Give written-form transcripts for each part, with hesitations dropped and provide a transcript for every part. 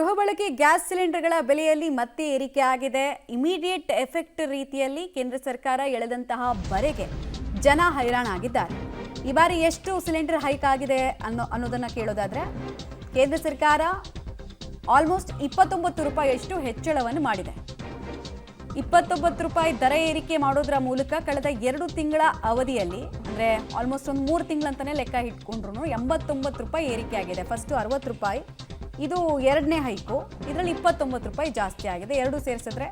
ಗೃಹ ಬಳಕೆ ಗ್ಯಾಸ್ ಸಿಲಿಂಡರ್ಗಳ ಬೆಲೆಯಲ್ಲಿ ಮತ್ತೆ ಏರಿಕೆ ಆಗಿದೆ. ಇಮಿಡಿಯೇಟ್ ಎಫೆಕ್ಟ್ ರೀತಿಯಲ್ಲಿ ಕೇಂದ್ರ ಸರ್ಕಾರ ಎಳೆದಂತಹ ಬರೆಗೆ ಜನ ಹೈರಾಣಾಗಿದ್ದಾರೆ. ಈ ಬಾರಿ ಎಷ್ಟು ಸಿಲಿಂಡರ್ ಹೈಕ್ ಆಗಿದೆ ಅನ್ನೋದನ್ನ ಕೇಳೋದಾದ್ರೆ ಕೇಂದ್ರ ಸರ್ಕಾರ ಆಲ್ಮೋಸ್ಟ್ 29 ರೂಪಾಯಿಯಷ್ಟು ಹೆಚ್ಚಳವನ್ನು ಮಾಡಿದೆ. 29 ರೂಪಾಯಿ ದರ ಏರಿಕೆ ಮಾಡೋದ್ರ ಮೂಲಕ ಕಳೆದ 2 ತಿಂಗಳ ಅವಧಿಯಲ್ಲಿ ಅಂದ್ರೆ ಆಲ್ಮೋಸ್ಟ್ ಒಂದು 3 ತಿಂಗಳಂತಾನೆ ಲೆಕ್ಕ ಇಟ್ಕೊಂಡ್ರು 89 ರೂಪಾಯಿ ಏರಿಕೆ ಆಗಿದೆ. ಫಸ್ಟ್ 60 ರೂಪಾಯಿ, ಇದು ಎರಡನೇ ಹೈಕು, ಇದರಲ್ಲಿ 29 ರೂಪಾಯಿ ಜಾಸ್ತಿ ಆಗಿದೆ. ಎರಡು ಸೇರಿಸಿದ್ರೆ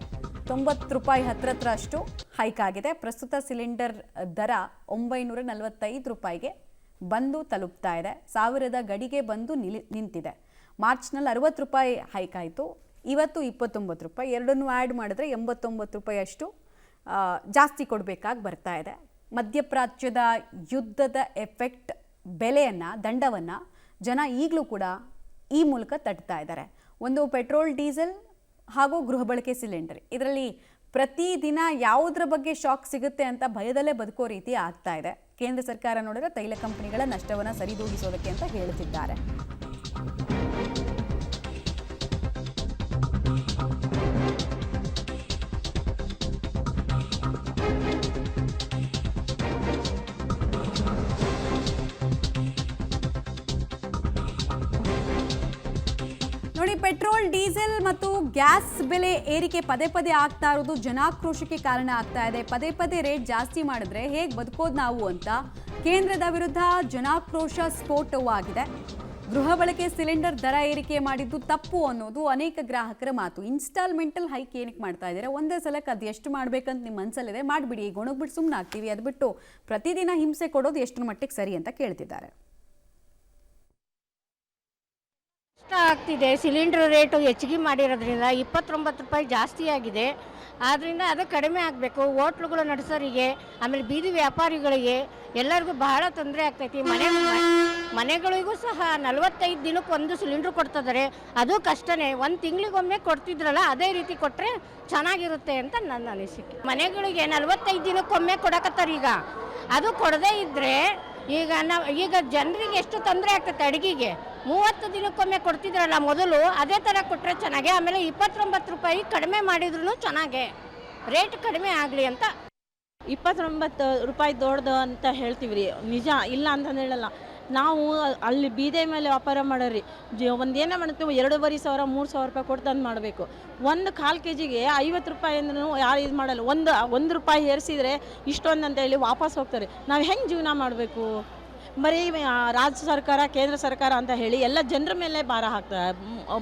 90 ರೂಪಾಯಿ ಹತ್ರ ಅಷ್ಟು ಹೈಕ್ ಆಗಿದೆ. ಪ್ರಸ್ತುತ ಸಿಲಿಂಡರ್ ದರ 945 ರೂಪಾಯಿಗೆ ಬಂದು ತಲುಪ್ತಾ ಇದೆ. 1000 ಗಡಿಗೆ ಬಂದು ನಿಂತಿದೆ. ಮಾರ್ಚ್ನಲ್ಲಿ 60 ರೂಪಾಯಿ ಹೈಕ್ ಆಯಿತು, ಇವತ್ತು 29 ರೂಪಾಯಿ. ಎರಡನ್ನೂ ಆ್ಯಡ್ ಮಾಡಿದ್ರೆ 89 ರೂಪಾಯಿ ಅಷ್ಟು ಜಾಸ್ತಿ ಕೊಡಬೇಕಾಗಿ ಬರ್ತಾ ಇದೆ. ಮಧ್ಯಪ್ರಾಚ್ಯದ ಯುದ್ಧದ ಎಫೆಕ್ಟ್ ಬೆಲೆಯನ್ನು, ದಂಡವನ್ನು ಜನ ಈಗಲೂ ಕೂಡ ಈ ಮೂಲಕ ತಟ್ತಾ ಇದ್ದಾರೆ. ಒಂದು ಪೆಟ್ರೋಲ್, ಡೀಸೆಲ್ ಹಾಗೂ ಗೃಹ ಬಳಕೆ ಸಿಲಿಂಡರ್, ಇದರಲ್ಲಿ ಪ್ರತಿದಿನ ಯಾವುದರ ಬಗ್ಗೆ ಶಾಕ್ ಸಿಗುತ್ತೆ ಅಂತ ಭಯದಲ್ಲೇ ಬದುಕೋ ರೀತಿ ಆಗ್ತಾ ಇದೆ. ಕೇಂದ್ರ ಸರ್ಕಾರ ನೋಡಿದ್ರೆ ತೈಲ ಕಂಪನಿಗಳ ನಷ್ಟವನ್ನು ಸರಿದೂಗಿಸೋದಕ್ಕೆ ಅಂತ ಹೇಳುತ್ತಿದ್ದಾರೆ. ನೋಡಿ, ಪೆಟ್ರೋಲ್, ಡೀಸೆಲ್ ಮತ್ತು ಗ್ಯಾಸ್ ಬೆಲೆ ಏರಿಕೆ ಪದೇ ಆಗ್ತಾ ಇರೋದು ಜನಾಕ್ರೋಶಕ್ಕೆ ಕಾರಣ ಆಗ್ತಾ ಇದೆ. ಪದೇ ರೇಟ್ ಜಾಸ್ತಿ ಮಾಡಿದ್ರೆ ಹೇಗೆ ಬದುಕೋದು ನಾವು ಅಂತ ಕೇಂದ್ರದ ವಿರುದ್ಧ ಜನಾಕ್ರೋಶ ಸ್ಫೋಟವಾಗಿದೆ. ಗೃಹ ಬಳಕೆ ಸಿಲಿಂಡರ್ ದರ ಏರಿಕೆ ಮಾಡಿದ್ದು ತಪ್ಪು ಅನ್ನೋದು ಅನೇಕ ಗ್ರಾಹಕರ ಮಾತು. ಇನ್ಸ್ಟಾಲ್ಮೆಂಟಲ್ ಹೈಕ್ ಏನಕ್ಕೆ ಮಾಡ್ತಾ ಇದ್ದಾರೆ? ಒಂದೇ ಸಲಕ್ಕೆ ಅದು ಎಷ್ಟು ಮಾಡ್ಬೇಕಂತ ನಿಮ್ಮ ಮನಸ್ಸಲ್ಲಿದೆ, ಮಾಡಿಬಿಡಿ, ಗೊಣಗ್ಬಿಟ್ಟು ಸುಮ್ಮನೆ ಆಗ್ತೀವಿ. ಅದು ಬಿಟ್ಟು ಪ್ರತಿದಿನ ಹಿಂಸೆ ಕೊಡೋದು ಎಷ್ಟರ ಮಟ್ಟಿಗೆ ಸರಿ ಅಂತ ಕೇಳ್ತಿದ್ದಾರೆ. ಆಗ್ತಿದೆ. ಸಿಲಿಂಡರ್ ರೇಟು ಹೆಚ್ಚಿಗೆ ಮಾಡಿರೋದ್ರಿಂದ 29 ರೂಪಾಯಿ ಜಾಸ್ತಿ ಆಗಿದೆ. ಆದ್ದರಿಂದ ಅದು ಕಡಿಮೆ ಆಗಬೇಕು. ಹೋಟ್ಲುಗಳು ನಡೆಸೋರಿಗೆ, ಆಮೇಲೆ ಬೀದಿ ವ್ಯಾಪಾರಿಗಳಿಗೆ ಎಲ್ಲರಿಗೂ ಬಹಳ ತೊಂದರೆ ಆಗ್ತೈತಿ. ಮನೆಗಳಿಗೂ ಸಹ 45 ದಿನಕ್ಕೆ ಒಂದು ಸಿಲಿಂಡ್ರ್ ಕೊಡ್ತಿದ್ದಾರೆ. ಅದು ಕಷ್ಟನೇ. 1 ತಿಂಗಳಿಗೊಮ್ಮೆ ಕೊಡ್ತಿದ್ರಲ್ಲ, ಅದೇ ರೀತಿ ಕೊಟ್ಟರೆ ಚೆನ್ನಾಗಿರುತ್ತೆ ಅಂತ ನನ್ನ ಅನಿಸಿಕೆ. ಮನೆಗಳಿಗೆ 45 ದಿನಕ್ಕೊಮ್ಮೆ ಕೊಡಕತ್ತಾರೆ. ಈಗ ಅದು ಕೊಡದೇ ಇದ್ದರೆ ಈಗ ಜನರಿಗೆ ಎಷ್ಟು ತೊಂದರೆ ಆಗ್ತೈತೆ. ಅಡುಗೆಗೆ 30 ದಿನಕ್ಕೊಮ್ಮೆ ಕೊಡ್ತಿದ್ರಲ್ಲ ಮೊದಲು, ಅದೇ ಥರ ಕೊಟ್ಟರೆ ಚೆನ್ನಾಗೆ. ಆಮೇಲೆ 29 ರೂಪಾಯಿ ಕಡಿಮೆ ಮಾಡಿದ್ರು ಚೆನ್ನಾಗೆ, ರೇಟ್ ಕಡಿಮೆ ಆಗಲಿ ಅಂತ. 29 ರೂಪಾಯಿ ದೊಡ್ಡದು ಅಂತ ಹೇಳ್ತೀವಿ ರೀ, ನಿಜ ಇಲ್ಲ ಅಂತ ಹೇಳಲ್ಲ. ನಾವು ಅಲ್ಲಿ ಬೀದೆ ಮೇಲೆ ವ್ಯಾಪಾರ ಮಾಡೋರಿ, ಒಂದೇನೇ ಮಾಡ್ತೀವಿ 2,500 3,000 ರೂಪಾಯಿ ಕೊಟ್ಟು ತಂದು ಮಾಡಬೇಕು. ಒಂದು 1/4 kgಗೆ 50 ರೂಪಾಯಿ ಅಂದ್ರೂ ಯಾರು ಇದು ಮಾಡಲ್ಲ. ಒಂದು ರೂಪಾಯಿ ಏರಿಸಿದರೆ ಇಷ್ಟೊಂದು ಅಂತ ಹೇಳಿ ವಾಪಸ್ ಹೋಗ್ತಾರೆ. ನಾವು ಹೆಂಗೆ ಜೀವನ ಮಾಡಬೇಕು? ಬರೀ ರಾಜ್ಯ ಸರ್ಕಾರ, ಕೇಂದ್ರ ಸರ್ಕಾರ ಅಂತ ಹೇಳಿ ಎಲ್ಲ ಜನರ ಮೇಲೆ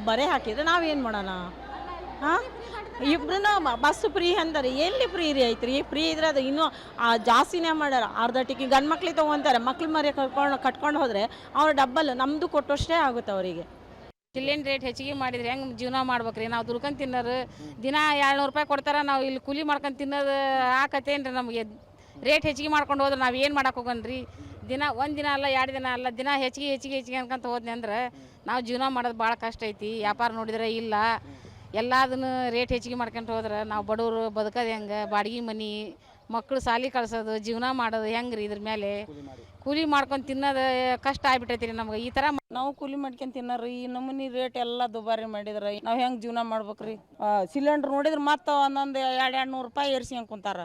ಬರೆ ಹಾಕಿದರೆ ನಾವೇನು ಮಾಡೋಣ? ಹಾಂ, ಇಬ್ಬರೂ ಬಸ್ ಫ್ರೀ ಅಂತಾರೆ. ಎಲ್ಲಿ ಫ್ರೀ ಐತ್ರಿ? ಫ್ರೀ ಇದ್ರೆ ಅದು ಇನ್ನೂ ಜಾಸ್ತಿನೇ ಮಾಡ್ಯಾರ. ಅರ್ಧ ಟಿಕೆಟ್ ಗಂಡು ಮಕ್ಳಿಗೆ ತೊಗೊತಾರೆ, ಮಕ್ಳು ಮರಿ ಕಟ್ಕೊಂಡು ಹೋದರೆ ಅವ್ರು ಡಬ್ಬಲ್ ನಮ್ಮದು ಕೊಟ್ಟಷ್ಟೇ ಆಗುತ್ತೆ ಅವರಿಗೆ. ಸಿಲಿಂಡರ್ ರೇಟ್ ಹೆಚ್ಚಿಗೆ ಮಾಡಿದ್ರೆ ಹೆಂಗೆ ಜೀವನ ಮಾಡ್ಬೇಕ್ರಿ? ನಾವು ದುಡ್ಕೊಂಡು ತಿನ್ನೋರು ದಿನ 200 ರೂಪಾಯಿ ಕೊಡ್ತಾರೆ. ನಾವು ಇಲ್ಲಿ ಕೂಲಿ ಮಾಡ್ಕೊಂಡು ತಿನ್ನೋದು ಆಕತ್ತೇನು ರೀ? ನಮಗೆ ರೇಟ್ ಹೆಚ್ಚಿಗೆ ಮಾಡ್ಕೊಂಡು ಹೋದ್ರೆ ನಾವು ಏನು ಮಾಡಕ್ಕೆ ಹೋಗನ್ರಿ? ಒಂದು ದಿನ ಅಲ್ಲ, 2 ದಿನ ಅಲ್ಲ, ದಿನ ಹೆಚ್ಚಿಗೆ ಅನ್ಕೊಂತ ಹೋದ್ನಿ ಅಂದ್ರೆ ನಾವು ಜೀವನ ಮಾಡೋದು ಭಾಳ ಕಷ್ಟ ಐತಿ. ವ್ಯಾಪಾರ ನೋಡಿದ್ರೆ ಇಲ್ಲ, ಎಲ್ಲದನ್ನು ರೇಟ್ ಹೆಚ್ಚಿಗೆ ಮಾಡ್ಕೊಂತ ಹೋದ್ರೆ ನಾವು ಬಡವರು ಬದುಕೋದು ಹೆಂಗೆ? ಬಾಡಿಗೆ ಮನೆ, ಮಕ್ಕಳು ಸಾಲಿ ಕಳ್ಸೋದು, ಜೀವನ ಮಾಡೋದು ಹೆಂಗೆ ರೀ? ಇದ್ರ ಮೇಲೆ ಕೂಲಿ ಮಾಡ್ಕೊಂಡು ತಿನ್ನೋದು ಕಷ್ಟ ಆಗ್ಬಿಟ್ಟೈತಿ ರೀ ನಮ್ಗೆ. ಈ ಥರ ನಾವು ಕೂಲಿ ಮಾಡ್ಕೊಂಡು ತಿನ್ನೋರು, ಈ ನಮೂನಿ ರೇಟ್ ಎಲ್ಲ ದುಬಾರಿ ಮಾಡಿದ್ರೆ ನಾವು ಹೆಂಗೆ ಜೀವನ ಮಾಡ್ಬೇಕ್ರಿ? ಸಿಲಿಂಡ್ರ್ ನೋಡಿದ್ರೆ ಮತ್ತೆ ಒಂದೊಂದು 200 ರೂಪಾಯಿ ಏರ್ಸಿ ಹಂಗೆ ಕುಂತಾರ.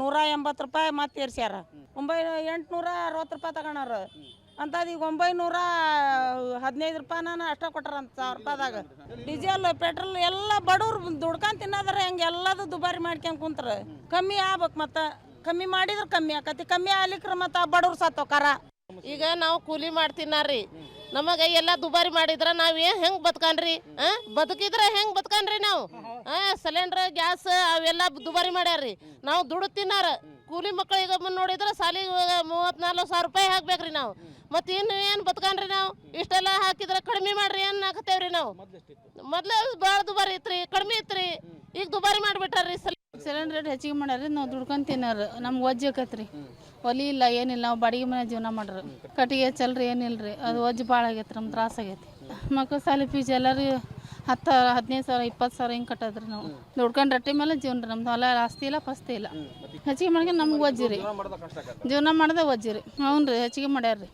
180 ರೂಪಾಯಿ ಮತ್ತೆ ಏರ್ಸ್ಯಾರ. 860 ರೂಪಾಯಿ ತಗೋಣಾರ ಅಂತದ್ದು ಈಗ 915 ರೂಪಾಯಿನ ಅಷ್ಟ ಕೊಟ್ಟಾರಂತ 1000 ರೂಪಾಯಿದಾಗ. ಡೀಸೆಲ್, ಪೆಟ್ರೋಲ್ ಎಲ್ಲ ಬಡವ್ರು ದುಡ್ಕೊಂಡು ತಿನ್ನೋದ್ರೆ ಹೆಂಗೆ ಎಲ್ಲದು ದುಬಾರಿ ಮಾಡ್ಕೊಂಡು ಕುಂತಾರೆ. ಕಮ್ಮಿ ಆಗ್ಬೇಕು, ಮತ್ತೆ ಕಮ್ಮಿ ಮಾಡಿದ್ರೆ ಕಮ್ಮಿ ಆಕತಿ. ಕಮ್ಮಿ ಆಗ್ಲಿಕ್ರ ಮತ್ತೆ ಬಡವ್ರು ಸತ್ತೋಕಾರ. ಈಗ ನಾವು ಕೂಲಿ ಮಾಡ್ತಿನ್ನಾರ್ರಿ, ನಮಗೆ ಎಲ್ಲ ದುಬಾರಿ ಮಾಡಿದ್ರೆ ನಾವು ಹೆಂಗೆ ಬದುಕನ್ರಿ? ಬದುಕಿದ್ರೆ ಹೆಂಗೆ ಬದುಕನ್ರಿ ನಾವು? ಸಿಲಿಂಡ್ರ್, ಗ್ಯಾಸ್ ಅವೆಲ್ಲ ದುಬಾರಿ ಮಾಡ್ಯಾರ್ರಿ. ನಾವು ದುಡ್ಡು ತಿನ್ನಾರ. ಕೂಲಿ ಮಕ್ಕಳಿಗೆ ನೋಡಿದ್ರೆ ಸಾಲಿಗೆ 34,000 ರೂಪಾಯಿ ಹಾಕ್ಬೇಕ್ರಿ ನಾವು. ಮತ್ತು ಇನ್ನು ಏನು ಬದುಕನ್ರಿ ನಾವು? ಇಷ್ಟೆಲ್ಲ ಹಾಕಿದ್ರೆ ಕಡಿಮೆ ಮಾಡ್ರಿ ಏನು ಹಾಕತ್ತೇವ್ರಿ ನಾವು? ಮೊದ್ಲು ಭಾಳ ದುಬಾರಿ ಇತ್ರಿ, ಕಡಿಮೆ ಇತ್ರಿ, ಈಗ ದುಬಾರಿ ಮಾಡಿಬಿಟ್ಟಾರ್ರಿ. ಸಿಲಿಂಡರ್ ರೇಟ್ ಹೆಚ್ಚಿಗೆ ಮಾಡ್ಯಾರ. ನಾವು ದುಡ್ಕೊಂಡು ತಿನ್ನೋರು, ನಮ್ಗೆ ಒಜ್ಜಕತ್ರಿ. ಒಲಿ ಇಲ್ಲ, ಏನಿಲ್ಲ. ನಾವು ಬಾಡಿಗೆ ಮನೆ ಜೀವನ ಮಾಡ್ರಿ. ಕಟ್ಟಿಗೆ ಚಲ್ರಿ, ಏನಿಲ್ಲ ರೀ. ಅದು ಒಜ್ಜು ಭಾಳ ಆಗೈತೆ, ನಮ್ಗೆ ತ್ರಾಸ ಆಗೈತಿ. ಮಕ್ಕಳು ಸಾಲಿ ಫೀಸ್ ಎಲ್ಲರೂ 10 15 ಸಾವಿರ 20 ಸಾವಿರ ಹಿಂಗೆ ಕಟ್ಟೋದ್ರಿ ನಾವು ದುಡ್ಕೊಂಡು ರೊಟ್ಟಿ ಮೇಲೆ ಜೀವನ ರೀ ನಮ್ದು ಹೊಲ ಆಸ್ತಿ ಇಲ್ಲ ಪಸ್ತಿ ಇಲ್ಲ ಹೆಚ್ಚಿಗೆ ಮಾಡ್ಕೊಂಡು ನಮ್ಗೆ ಒಜ್ಜಿರಿ ಜೀವನ ಮಾಡೋದೇ ಒಜ್ಜಿರಿ ಹ್ಞೂ ರೀ ಹೆಚ್ಚಿಗೆ ಮಾಡ್ಯಾರ್ರಿ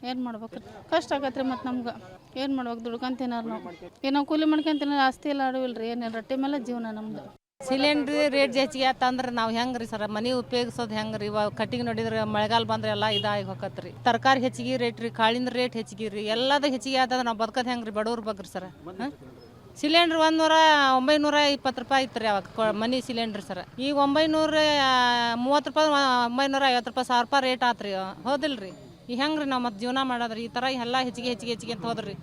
ಏನು ಮಾಡ್ಬೇಕ್ರಿ ಕಷ್ಟ ಆಗತ್ತೆ ರೀ ಮತ್ತು ನಮ್ಗೆ ಏನು ಮಾಡ್ಬೇಕು ದುಡ್ಕೊಂಡು ತಿನ್ನೋರು ನಾವು ಏನೋ ಕೂಲಿ ಮಾಡ್ಕೊಂಡು ತಿನ್ನೋರು ಆಸ್ತಿ ಇಲ್ಲ ಅಡವಿಲ್ಲ ರೀ ಏನಿಲ್ಲ ರೊಟ್ಟಿ ಮೇಲೆ ಜೀವನ ನಮ್ದು ಸಿಲಿಂಡ್ರಿ ರೇಟ್ ಹೆಚ್ಚಿಗೆ ಆತಂದ್ರೆ ನಾವು ಹೆಂಗೆ ರೀ ಸರ್ ಮನೆ ಉಪಯೋಗಿಸೋದು ಹೆಂಗೆ ರೀ ಇವಾಗ ಕಟ್ಟಿಗೆ ನೋಡಿದ್ರೆ ಮಳೆಗಾಲ ಬಂದ್ರೆ ಎಲ್ಲ ಇದಾಗಿ ಹೋಗತ್ತೆ ರೀ ತರಕಾರಿ ಹೆಚ್ಚಿಗೆ ರೇಟ್ ರೀ ಕಾಳಿನ ರೇಟ್ ಹೆಚ್ಚಿಗೆ ರೀ ಎಲ್ಲದು ಹೆಚ್ಚಿಗೆ ಆತಂದ್ರೆ ನಾವು ಬದುಕೋದು ಹೆಂಗೆ ರೀ ಬಡವ್ರು ಬಗ್ರಿ ಸರ್ ಸಿಲಿಂಡ್ರ್ 920 ರೂಪಾಯಿ ಇತ್ತು ರೀ ಅವಾಗ ಮನೆ ಸಿಲಿಂಡ್ರ್ ಸರ್ ಈಗ 930 ರೂಪಾಯಿ 950 ರೂಪಾಯಿ 1000 ರೂಪಾಯಿ ರೇಟ್ ಆತ್ರಿ ಹೌದಿಲ್ಲ ರೀ ಈಗ ಹೆಂಗೆ ರೀ ನಾವು ಮತ್ತೆ ಜೀವನ ಮಾಡೋದ್ರಿ ಈ ಥರ ಎಲ್ಲ ಹೆಚ್ಚಿಗೆ ಅಂತ ಹೋದ್ರಿ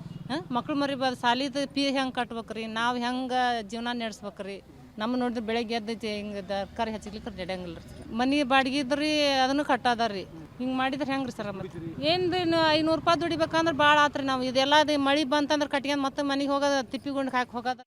ಮಕ್ಳು ಮರಿ ಸಾಲಿದ ಫೀ ಹೆಂಗೆ ಕಟ್ಬೇಕ್ರಿ ನಾವು ಹೆಂಗೆ ಜೀವನ ನಡೆಸ್ಬೇಕ್ರಿ ನಮ್ಮ ನೋಡಿದ್ರೆ ಬೆಳಗ್ಗೆ ಎದ್ದು ಹಿಂಗೆ ತರಕಾರಿ ಹೆಚ್ಚಿಗ್ಲಿಕ್ಕೆ ನಡೆಯಂಗಿಲ್ಲ ರೀ ಮನೆ ಬಾಡಿಗೆ ಇದ್ರಿ ಅದನ್ನು ಕಟ್ಟೋದ ರೀ ಹಿಂಗೆ ಮಾಡಿದ್ರೆ ಹೆಂಗೆ ರೀ ಸರ್ ಮತ್ತೆ ಏನು ರೀ 500 ರೂಪಾಯಿ ದುಡಿಬೇಕಂದ್ರೆ ಭಾಳ ಆತ್ರಿ ನಾವು ಇದೆಲ್ಲ ಮಳೆ ಬಂತಂದ್ರೆ ಕಟ್ಕೊಂಡು ಮತ್ತೆ ಮನೆಗೆ ಹೋಗೋದು ತಿಪ್ಪಿಗೊಂಡು ಹಾಕಿ ಹೋಗೋದು